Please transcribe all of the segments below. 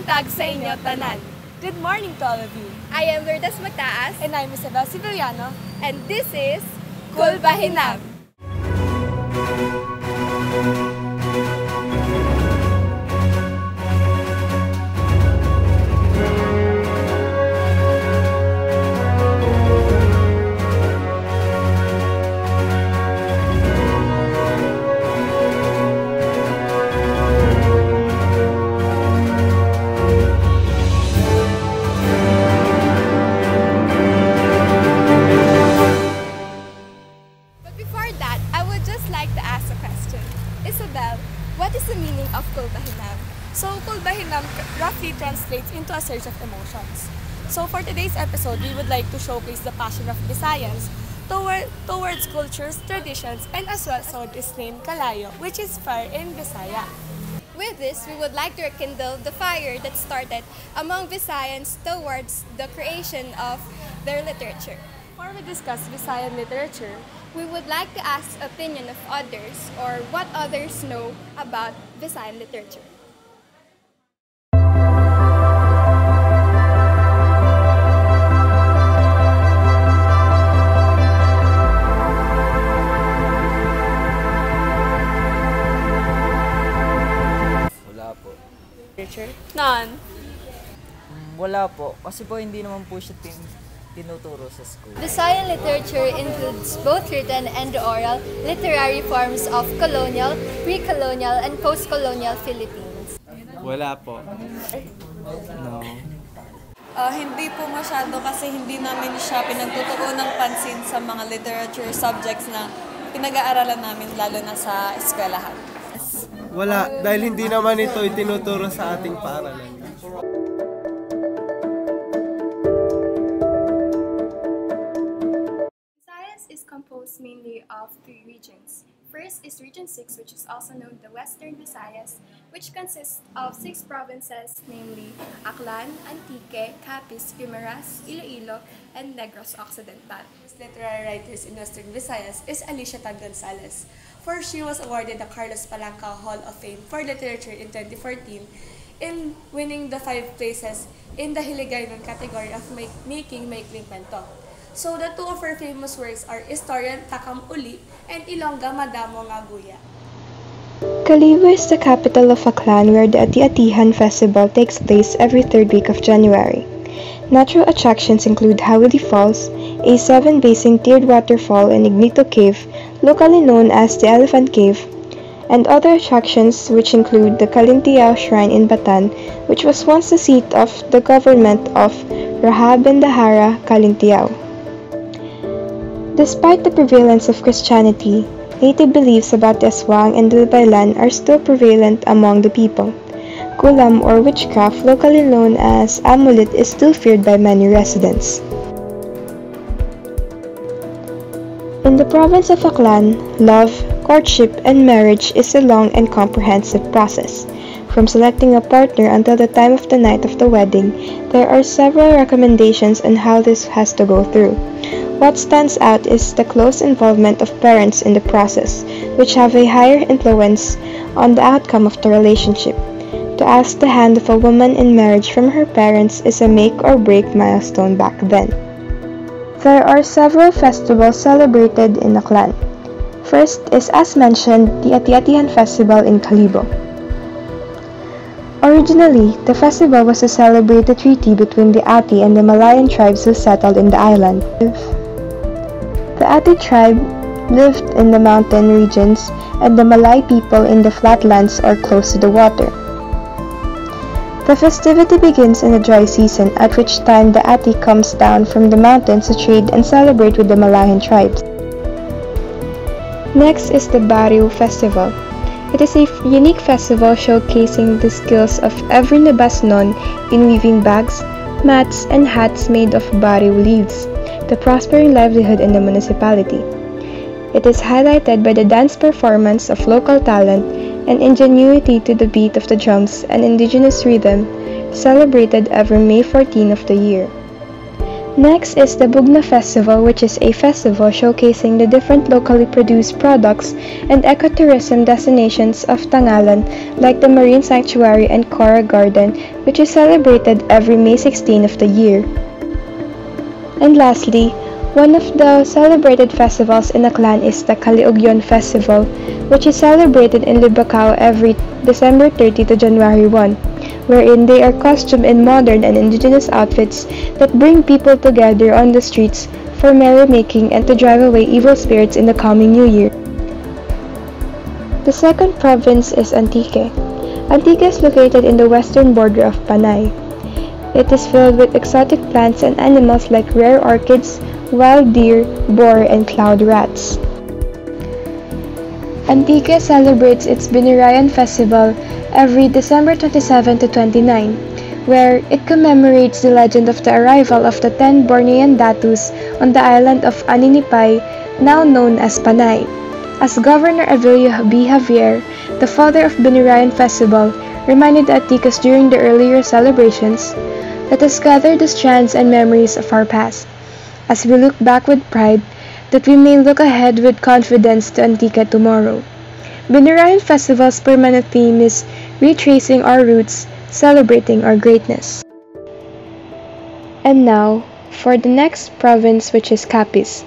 buntag sa inyo tanan. Good morning to all of you. I am Lourdes Magtaas. And I'm Isabel Civiliano. And this is Kulbahinam. Isabel, what is the meaning of Kulbahinam? So, Kulbahinam roughly translates into a surge of emotions. So, for today's episode, we would like to showcase the passion of Visayas towards cultures, traditions, and as well as what is named Kalayo, which is fire in Visaya. With this, we would like to rekindle the fire that started among Visayans towards the creation of their literature. Before we discuss Visayan literature, we would like to ask the opinion of others or what others know about Visayan literature. Wala po. Literature? None. Wala po. Kasi po hindi naman po siya tinuturo sa school. Visayan literature includes both written and oral literary forms of colonial, pre-colonial, and post-colonial Philippines. Wala po. No. Hindi po masyado kasi hindi namin siya pinagtutuon ng pansin sa mga literature subjects na pinag-aaralan namin lalo na sa eskwelahan. Wala, dahil hindi naman ito itinuturo sa ating paaralan. Is composed mainly of three regions. First is Region 6, which is also known the Western Visayas, which consists of 6 provinces, namely Aklan, Antique, Capiz, Guimaras, Iloilo, and Negros Occidental. Literary writers in Western Visayas is Alicia Tan Gonzalez, for she was awarded the Carlos Palanca Hall of Fame for Literature in 2014 in winning the 5 places in the Hiligaynon category of Making Maikling Kwento. So the two of her famous works are Istoryan Takam Uli and Ilongga Madamo Nga Guya. Kalibo is the capital of Aklan where the Ati-Atihan Festival takes place every 3rd week of January. Natural attractions include Hawili Falls, a 7-basin tiered waterfall in Ignito Cave, locally known as the Elephant Cave, and other attractions which include the Kalintiao Shrine in Batan, which was once the seat of the government of Rahabendahara Kalintiao. Despite the prevalence of Christianity, native beliefs about the Aswang and Dilbaylan are still prevalent among the people. Kulam or witchcraft, locally known as amulet, is still feared by many residents. In the province of Aklan, love, courtship, and marriage is a long and comprehensive process. From selecting a partner until the time of the night of the wedding, there are several recommendations on how this has to go through. What stands out is the close involvement of parents in the process, which have a higher influence on the outcome of the relationship. To ask the hand of a woman in marriage from her parents is a make or break milestone back then. There are several festivals celebrated in Aklan. First is, as mentioned, the Ati-Atihan Festival in Kalibo. Originally, the festival was to celebrate the treaty between the Ati and the Malayan tribes who settled in the island. The Ati tribe lived in the mountain regions and the Malay people in the flatlands or close to the water. The festivity begins in the dry season, at which time the Ati comes down from the mountains to trade and celebrate with the Malayan tribes. Next is the Bariu Festival. It is a unique festival showcasing the skills of every Nabasnon in weaving bags, mats, and hats made of bariu leaves, the prospering livelihood in the municipality. It is highlighted by the dance performance of local talent and ingenuity to the beat of the drums and indigenous rhythm, celebrated every May 14 of the year. Next is the Bugna Festival, which is a festival showcasing the different locally produced products and ecotourism destinations of Tangalan, like the Marine Sanctuary and Cora Garden, which is celebrated every May 16 of the year. And lastly, one of the celebrated festivals in Aklan is the Kaliugyon Festival, which is celebrated in Libacao every December 30 to January 1. Wherein they are costumed in modern and indigenous outfits that bring people together on the streets for merrymaking and to drive away evil spirits in the coming new year. The second province is Antique. Antique is located in the western border of Panay. It is filled with exotic plants and animals like rare orchids, wild deer, boar, and cloud rats. Antique celebrates its Binirayan Festival every December 27 to 29, where it commemorates the legend of the arrival of the 10 Bornean Datus on the island of Aninipay, now known as Panay. As Governor Avilio B. Javier, the father of Binirayan Festival, reminded the Antiques during the earlier celebrations, let us gather the strands and memories of our past, as we look back with pride, that we may look ahead with confidence to Antique tomorrow. Binirayan Festival's permanent theme is retracing our roots, celebrating our greatness. And now, for the next province, which is Capiz.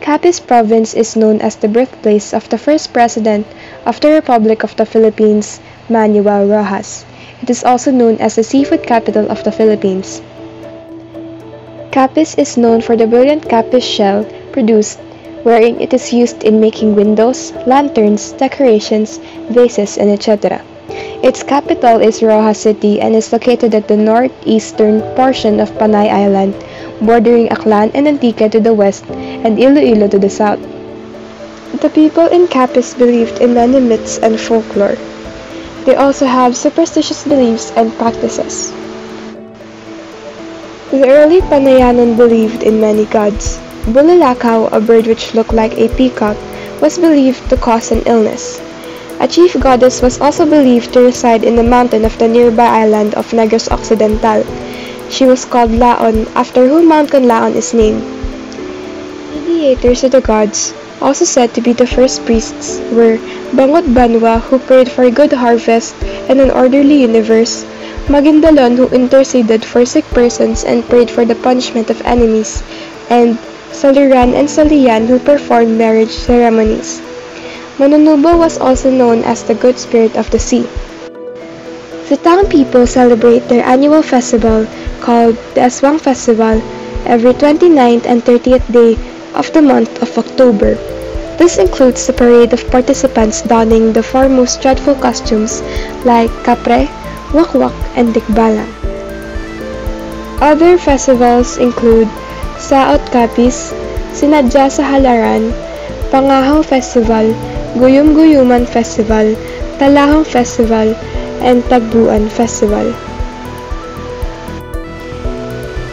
Capiz Province is known as the birthplace of the first president of the Republic of the Philippines, Manuel Rojas. It is also known as the seafood capital of the Philippines. Capiz is known for the brilliant Capiz shell produced, wherein it is used in making windows, lanterns, decorations, vases, and etc. Its capital is Rojas City and is located at the northeastern portion of Panay Island, bordering Aklan and Antique to the west and Iloilo to the south. The people in Capiz believed in many myths and folklore. They also have superstitious beliefs and practices. The early Panayanon believed in many gods. Bulalakaw, a bird which looked like a peacock, was believed to cause an illness. A chief goddess was also believed to reside in the mountain of the nearby island of Negros Occidental. She was called Laon, after whom Mount Canlaon is named. Mediators of the gods, also said to be the first priests, were Bangot Banwa, who prayed for a good harvest and an orderly universe, Magindalon, who interceded for sick persons and prayed for the punishment of enemies, and Saliran and Salian, who performed marriage ceremonies. Mononubo was also known as the good spirit of the sea. The town people celebrate their annual festival called the Aswang Festival every 29th and 30th day of the month of October. This includes the parade of participants donning the four most dreadful costumes like kapre, wakwak, and dikbalang. Other festivals include Saot Capiz, Sinadya sa Halaran, Pangahaw Festival, Guyum-Guyuman Festival, Talahang Festival, and Tagbuan Festival.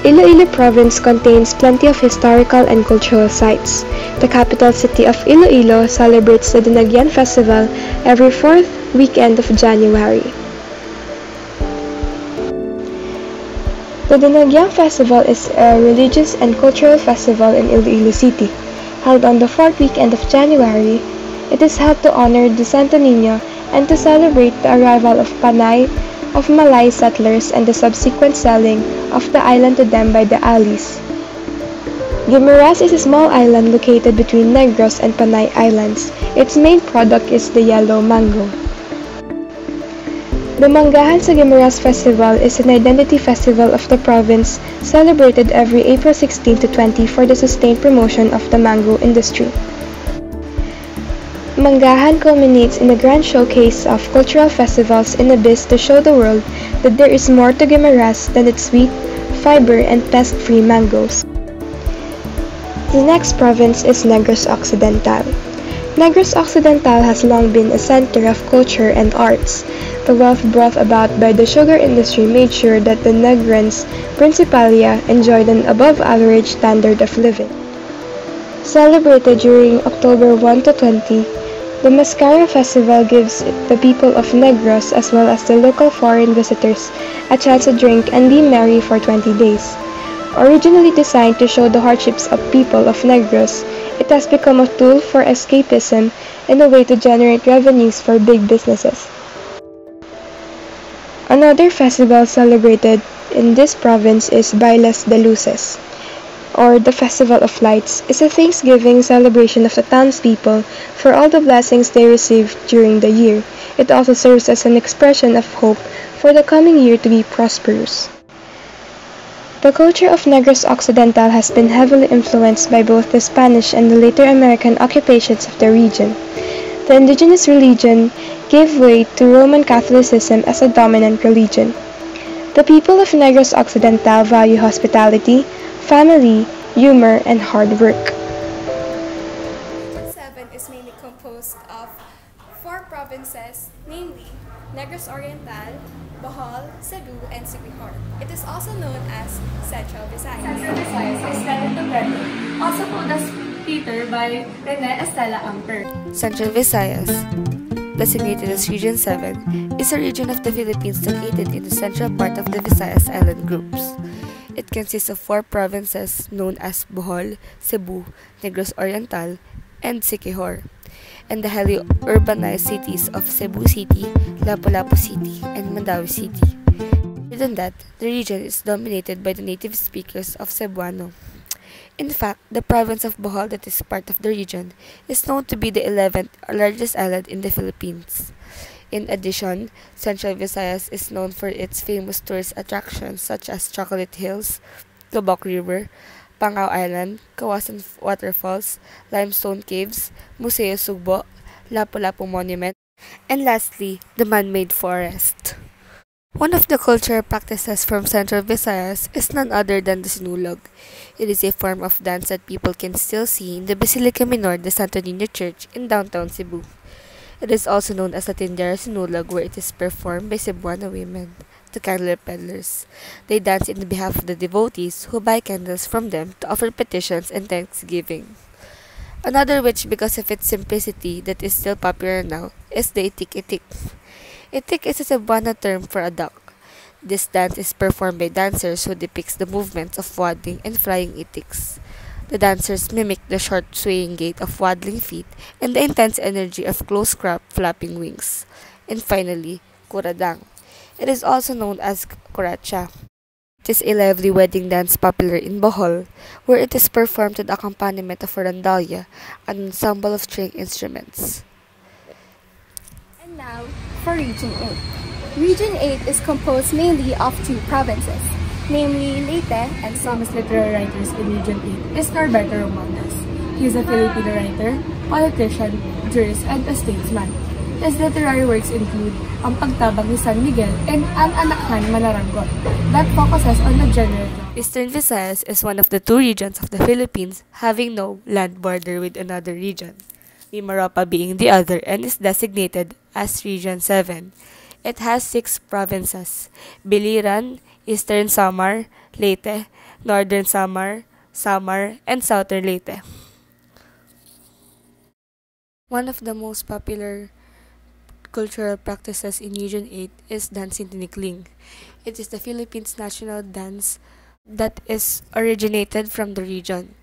Iloilo Province contains plenty of historical and cultural sites. The capital city of Iloilo celebrates the Dinagyan Festival every fourth weekend of January. The Dinagyan Festival is a religious and cultural festival in Iloilo City. Held on the fourth weekend of January, it is held to honor the Santo Niño and to celebrate the arrival of Panay, of Malay settlers and the subsequent selling of the island to them by the Alis. Guimaras is a small island located between Negros and Panay Islands. Its main product is the yellow mango. The Manggahan sa Guimaras Festival is an identity festival of the province celebrated every April 16 to 20 for the sustained promotion of the mango industry. Manggahan culminates in a grand showcase of cultural festivals in a bid to show the world that there is more to Guimaras than its sweet, fiber, and pest-free mangoes. The next province is Negros Occidental. Negros Occidental has long been a center of culture and arts. The wealth brought about by the sugar industry made sure that the Negrans Principalia enjoyed an above-average standard of living. Celebrated during October 1 to 20, the Mascara Festival gives the people of Negros as well as the local foreign visitors a chance to drink and be merry for 20 days. Originally designed to show the hardships of people of Negros, it has become a tool for escapism and a way to generate revenues for big businesses. Another festival celebrated in this province is Bailes de Luces, or the Festival of Lights, is a Thanksgiving celebration of the townspeople for all the blessings they received during the year. It also serves as an expression of hope for the coming year to be prosperous. The culture of Negros Occidental has been heavily influenced by both the Spanish and the later American occupations of the region. The indigenous religion gave way to Roman Catholicism as a dominant religion. The people of Negros Occidental value hospitality, family, humor, and hard work. Region 7 is mainly composed of 4 provinces, namely Negros Oriental, Bohol, Cebu, and Siquijor. It is also known as Central Visayas. Central Visayas is spelled together, also called as Peter by Rene Estela Amper. Central Visayas, designated as Region 7, is a region of the Philippines located in the central part of the Visayas island groups. It consists of 4 provinces known as Bohol, Cebu, Negros Oriental, and Siquijor, and the highly urbanized cities of Cebu City, Lapu-Lapu City, and Mandaue City. Other than that, the region is dominated by the native speakers of Cebuano. In fact, the province of Bohol that is part of the region is known to be the 11th largest island in the Philippines. In addition, Central Visayas is known for its famous tourist attractions such as Chocolate Hills, Lubok River, Pangao Island, Kawasan Waterfalls, Limestone Caves, Museo Sugbo, Lapu-Lapu Monument, and lastly, the man-made forest. One of the cultural practices from Central Visayas is none other than the sinulog. It is a form of dance that people can still see in the Basilica Minor de Santo Niño Church in downtown Cebu. It is also known as the Tindera Sinulog, where it is performed by Cebuano women, the candle peddlers. They dance in behalf of the devotees who buy candles from them to offer petitions and thanksgiving. Another which, because of its simplicity that is still popular now, is the itik-itik. Itik is a Cebuano term for a duck. This dance is performed by dancers who depicts the movements of waddling and flying itiks. The dancers mimic the short swaying gait of waddling feet and the intense energy of close-cropped flapping wings. And finally, kuradang. It is also known as kuracha. It is a lively wedding dance popular in Bohol, where it is performed to the accompaniment of a rondalla, an ensemble of string instruments. And now, for Region 8. Region 8 is composed mainly of 2 provinces, namely Leyte and Famous literary writers in Region 8 is Norberto Romualdez. He is a Filipino writer, politician, jurist, and a statesman. His literary works include Ang Pagtabang ni San Miguel and Ang Anakhan Manaranggot that focuses on the genre. Eastern Visayas is one of the 2 regions of the Philippines having no land border with another region, Mimaropa being the other, and is designated as Region 7. It has 6 provinces: Biliran, Eastern Samar, Leyte, Northern Samar, and Southern Leyte. One of the most popular cultural practices in Region 8 is dancing tinikling. It is the Philippines' national dance that is originated from the region.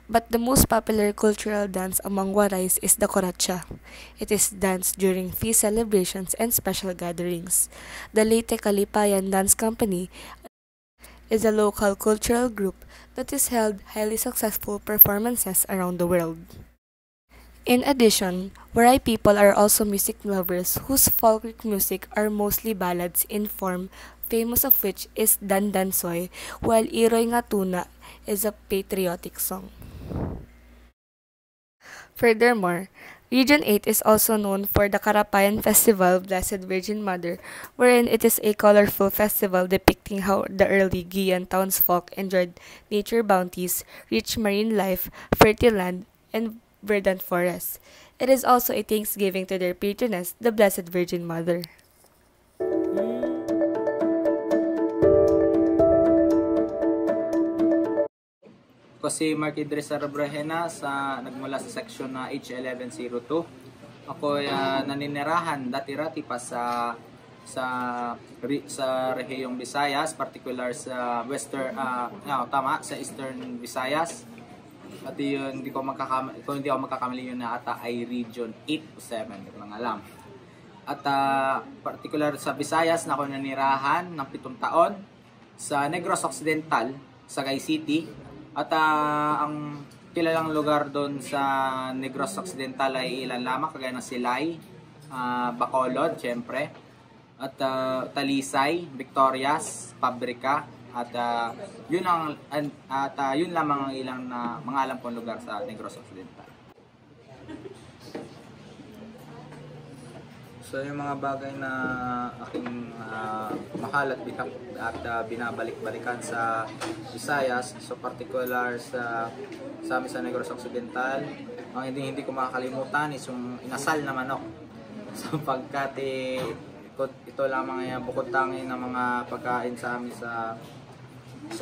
But the most popular cultural dance among Warais is the koracha. It is danced during feast celebrations and special gatherings. The Leyte Kalipayan Dance Company is a local cultural group that has held highly successful performances around the world. In addition, Waray people are also music lovers whose folkloric music are mostly ballads in form, famous of which is Dandansoy, while Iroy Nga Tuna is a patriotic song. Furthermore, Region 8 is also known for the Karapayan Festival of Blessed Virgin Mother, wherein it is a colorful festival depicting how the early Giyan townsfolk enjoyed nature bounties, rich marine life, fertile land, and verdant forests. It is also a thanksgiving to their patroness, the Blessed Virgin Mother. Ako si Mark Idris Arabrahena nagmula sa section H1102. Ako naninirahan dati-rati pa sa sa rehiyong Visayas, particular sa sa Eastern Visayas. At yun, kung hindi ako magkakamali, yun na ata ay Region 8 o 7, hindi ko lang alam. At particular sa Visayas na ako nanirahan ng 7 taon sa Negros Occidental, Sagay City. At ang kilalang lugar doon sa Negros Occidental ay ilan lamang, kagaya ng Silay, Bacolod, syempre, at Talisay, Victorias, Pabrika, at yun lamang ang ilang mga alam kong lugar sa Negros Occidental. So yung mga bagay na aking mahal at binabalik-balikan sa Visayas, so particular sa amin sa Negros Occidental, ang hindi ko makakalimutan is yung inasal na manok. Sapagkat ito lamang ay bukod tangi ng mga pagkain sa amin sa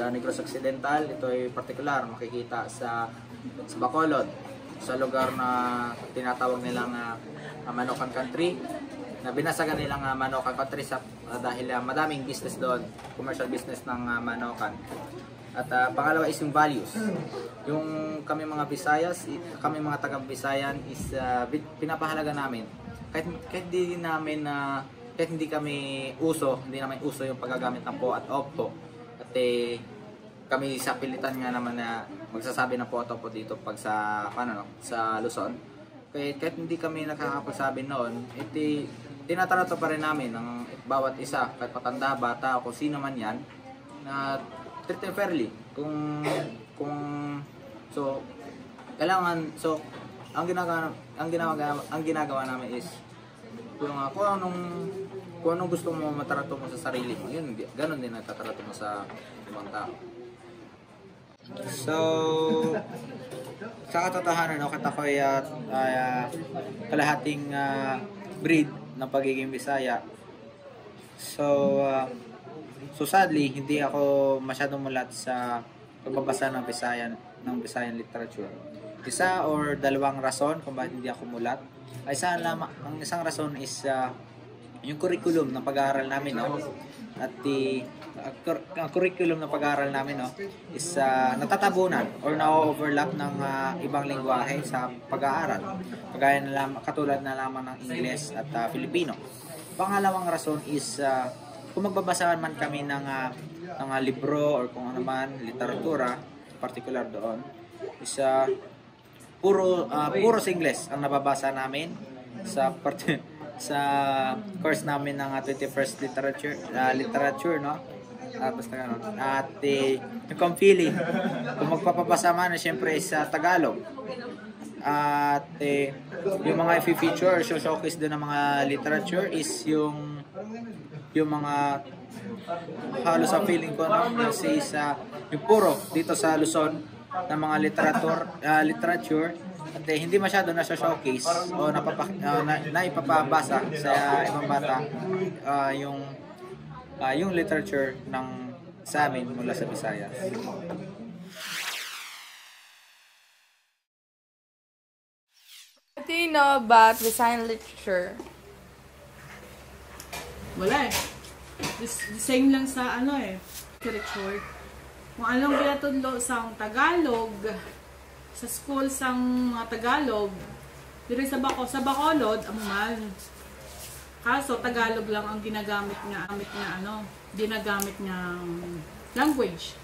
Negros Occidental. Ito ay particular makikita sa Bacolod, sa lugar na tinatawag nilang Manokan Country, na binasagan nilang Manokan Country dahil madaming business doon, commercial business ng Manokan. At pangalawa is yung values. Yung kami mga Visayas, kami mga taga-Visayan is pinapahalaga namin. Kahit hindi kami hindi naman uso yung paggagamit ng po at opo. At kami sa pilitan nga naman na magsasabi ng po at opo dito pag sa Luzon. Kahit hindi kami nakakapagsabi noon, tinatrato pa rin namin ng bawat isa, kahit patanda, bata, o kung sino man yan, na treat them fairly. Ang ginagawa namin is kung anong gusto mo matrato mo sa sarili mo, yun, ganun din natatrato mo sa ibang tao. So, sa katotohanan, kahit ako ay kalahating breed ng pagiging Bisaya. So sadly, hindi ako masyadong mulat sa pagbabasa ng Visayan literature. Isa or dalawang rason kung bakit hindi ako mulat. Ang isang rason is yung curriculum ng pag-aaral namin, no? At ang curriculum ng pag-aaral namin, no, is natatabunan or na-overlap ng ibang lingwahe sa pag-aaral. Katulad na lamang ng Ingles at Filipino. Pangalawang rason is kung magbabasa man kami ng libro or kung ano man, literatura, particular doon, is puro Ingles ang nababasa namin sa course namin ng 21st literature, no? Basta ganun. At yung feeling, kung magpapabasa man, syempre sa Tagalog. At yung mga i-feature or showcase doon ng mga literature is yung mga halos sa feeling ko is yung puro dito sa Luzon ng mga literature. At hindi masyado na showcase o naipapabasa sa ibang bata yung literature ng sa amin mula sa Visayas. What do you know about Visayan literature? Wala eh. The same lang sa literature. Kung anong pinatudlo sa Tagalog, sa school sang mga Tagalog, dire sa Bacolod, amuman. Kaso Tagalog lang ang ginagamit nga language.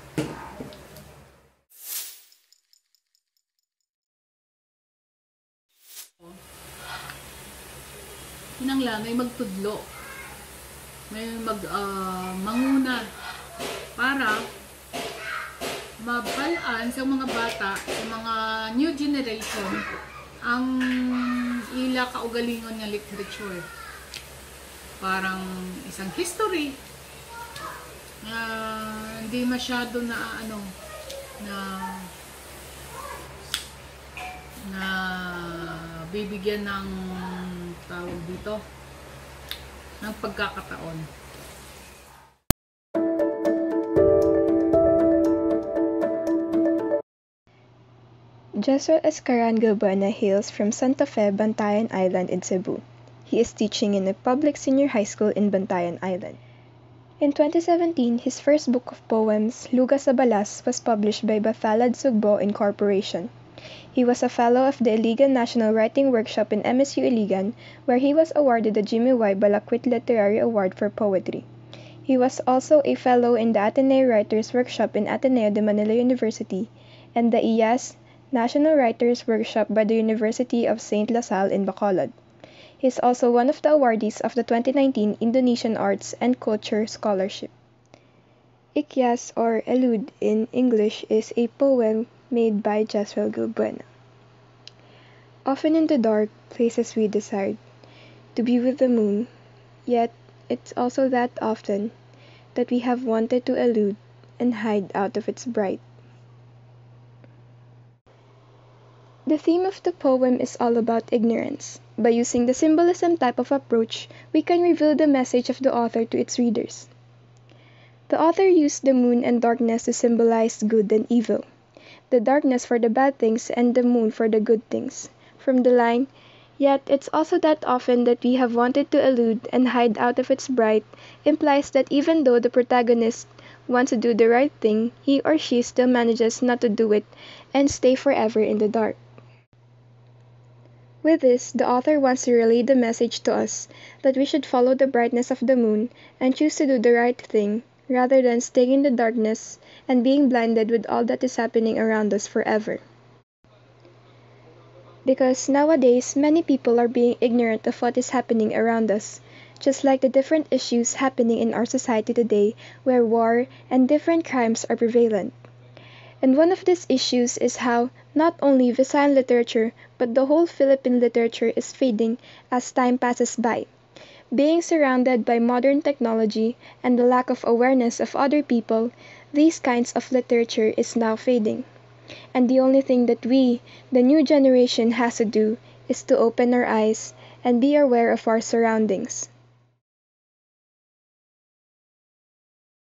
Hinang lang ay magtudlo. May manguna para mabalaan sa mga bata, sa mga new generation, ang ila kaugalingon ng literature. Parang isang history na hindi masyado na bibigyan ng tawag dito ng pagkakataon. Jesser Escarango Buena hails from Santa Fe, Bantayan Island in Cebu. He is teaching in a public senior high school in Bantayan Island. In 2017, his first book of poems, Luga sa Balas, was published by Bathalad Sugbo Incorporation. He was a fellow of the Iligan National Writing Workshop in MSU Iligan, where he was awarded the Jimmy Y. Balakwit Literary Award for Poetry. He was also a fellow in the Ateneo Writers Workshop in Ateneo de Manila University and the IAS National Writers Workshop by the University of St. La Salle in Bacolod. He is also one of the awardees of the 2019 Indonesian Arts and Culture Scholarship. Ikyas, or Elude in English, is a poem made by Jaswell Gilbuena. Often in the dark places we desired to be with the moon, yet it's also that often that we have wanted to elude and hide out of its bright. The theme of the poem is all about ignorance. By using the symbolism type of approach, we can reveal the message of the author to its readers. The author used the moon and darkness to symbolize good and evil, the darkness for the bad things and the moon for the good things. From the line, "Yet it's also that often that we have wanted to elude and hide out of its bright," implies that even though the protagonist wants to do the right thing, he or she still manages not to do it and stay forever in the dark. With this, the author wants to relay the message to us that we should follow the brightness of the moon and choose to do the right thing, rather than staying in the darkness and being blinded with all that is happening around us forever. Because nowadays, many people are being ignorant of what is happening around us, just like the different issues happening in our society today, where war and different crimes are prevalent. And one of these issues is how not only Visayan literature but the whole Philippine literature is fading as time passes by. Being surrounded by modern technology and the lack of awareness of other people, these kinds of literature is now fading. And the only thing that we, the new generation, has to do is to open our eyes and be aware of our surroundings.